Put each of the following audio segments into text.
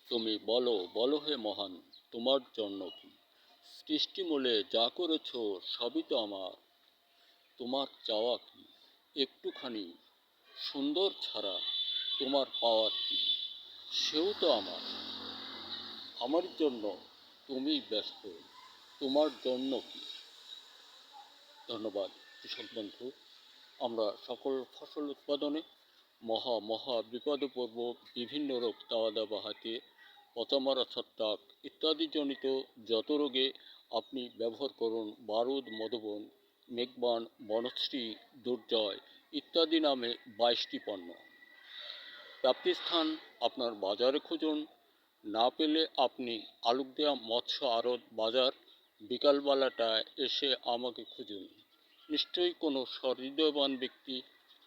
তুমি বলো, বলো হে মহান, তোমার জন্য কি? সৃষ্টিমূলে যা করেছ সবই তো আমার। তোমার চাওয়া কি? একটুখানি সুন্দর ছাড়া তোমার পাওয়ার কি? সেও তো আমার। আমার জন্য তুমি ব্যস্ত, তোমার জন্য কি? ধন্যবাদ কৃষক বন্ধু। আমরা সকল ফসল উৎপাদনে মহা মহা বিপদে পড়ব বিভিন্ন রোগ তাওয়াদা বাহাতে, পচামারা ছত্রাক ইত্যাদি জনিত যত রোগে আপনি ব্যবহার করুন বারুদ, মধুবন, মেঘবান, বনশ্রী, দুর্জয় ইত্যাদি নামে 22টি পণ্য। প্রাপ্তিস্থান আপনার বাজারে খুঁজুন। না পেলে আপনি আলুকদিয়া মৎস্য আড়ত বাজার বিকালবেলাটায় এসে আমাকে খুঁজুন। নিশ্চয়ই কোনো সহৃদয়বান ব্যক্তি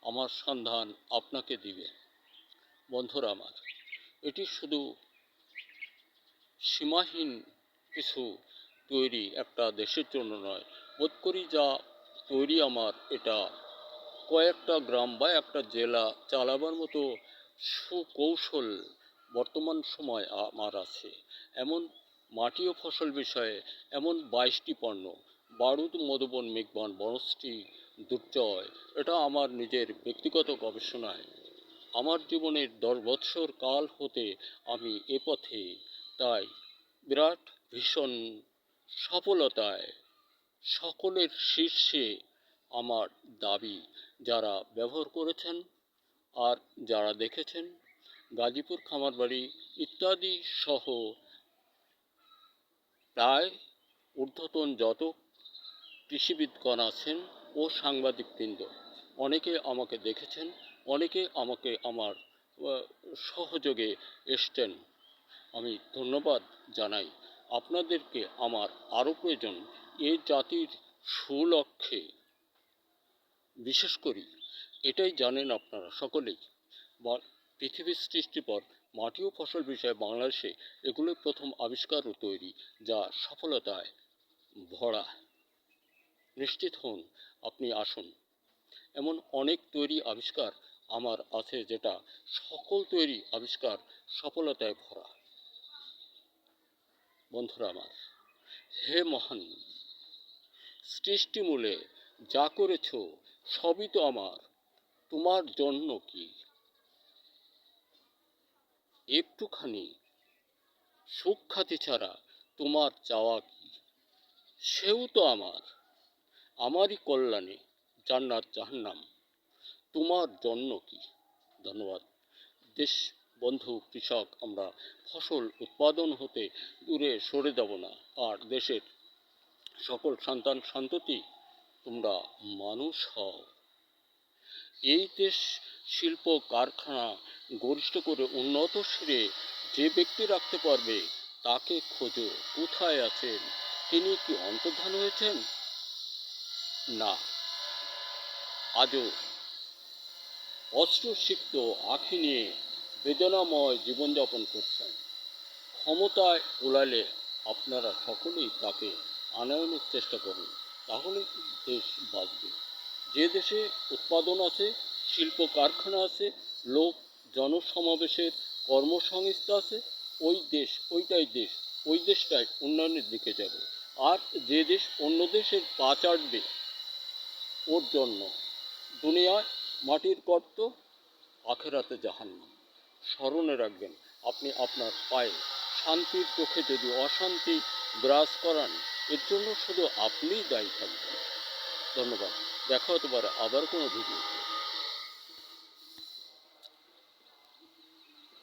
আমার সন্ধান আপনাকে দিবে। বন্ধুরা আমার, এটি শুধু সীমাহীন কিছু তৈরি একটা দেশের জন্য নয়, বোধ করি যা তৈরি আমার, এটা কয়েকটা গ্রাম বা একটা জেলা চালাবার মতো সুকৌশল বর্তমান সময় আমার আছে। এমন মাটি ও ফসল বিষয়ে এমন 22টি পণ্য, বারুদ, মধুবন, মেঘবন, বনশ্রী, দুর্জয়, এটা আমার নিজের ব্যক্তিগত গবেষণায়। আমার জীবনের 10 বৎসর কাল হতে আমি এ পথে, তাই বিরাট ভীষণ সফলতায় সকলের শীর্ষে আমার দাবি। যারা ব্যবহার করেছেন আর যারা দেখেছেন, গাজীপুর খামারবাড়ি ইত্যাদি সহ প্রায় ঊর্ধ্বতন যত কৃষিবিদগণ আছেন ও সাংবাদিকবৃন্দ, অনেকে আমাকে দেখেছেন, অনেকে আমাকে আমার সহযোগে এসছেন। আমি ধন্যবাদ জানাই। আপনাদেরকে আমার আরও প্রয়োজন। এই জাতির সুলক্ষ্যে বিশেষ করি, এটাই জানেন আপনারা সকলেই, পৃথিবীর সৃষ্টির পর মাটি ও ফসল বিষয়ে বাংলাদেশে এগুলোই প্রথম আবিষ্কার ও তৈরি, যা সফলতায় ভরা। নিশ্চিত হন, আপনি আসুন। এমন অনেক তৈরি আবিষ্কার আমার আছে, যেটা সকল তৈরি আবিষ্কার সফলতায় ভরা। বন্ধুরা আমার, হে মহান, সৃষ্টিমূলে যা করেছ সবই তো আমার। তোমার জন্য কি? একটুখানি সুখ্যাতি ছাড়া তোমার চাওয়া কি? সেও তো আমার। আমারই কল্যাণে জান্নাত জাহান্নাম, তোমার জন্য কি? ধন্যবাদ। দেশ বন্ধু কৃষক, আমরা ফসল উৎপাদন হতে দূরে সরে যাব না। আর দেশের সকল সন্তান সন্ততি, তোমরা মানুষ হও। এই দেশ শিল্প কারখানা গরিষ্ঠ করে উন্নত শিরে যে ব্যক্তি রাখতে পারবে, তাকে খোঁজো। কোথায় আছেন? তিনি কি অন্তর্ধান হয়েছেন? না, আজও অস্ত্রসিক্ত আঁখি নিয়ে বেদনাময় জীবনযাপন করছেন। ক্ষমতায় ওলালে আপনারা সকলেই তাকে আনয়নের চেষ্টা করুন, তাহলে দেশ বাঁচবে। যে দেশে উৎপাদন আছে, শিল্প কারখানা আছে, লোক জনসমাবেশের কর্মসংস্থা আছে, ওইটাই দেশ, ওই দেশটাই উন্নয়নের দিকে যাবে। আর যে দেশ অন্য দেশের পা চাটবে, ওর জন্য দুনিয়ায় মাটির গর্ত, আখেরাতে জাহান্নাম। স্মরণে রাখবেন, আপনি আপনার পায়ে শান্তির চোখে যদি অশান্তি বিরাজ করান, এর জন্য শুধু আপনিই দায়ী থাকবেন। ধন্যবাদ। দেখা হতে পারে আবার কোনো ভিডিওতে।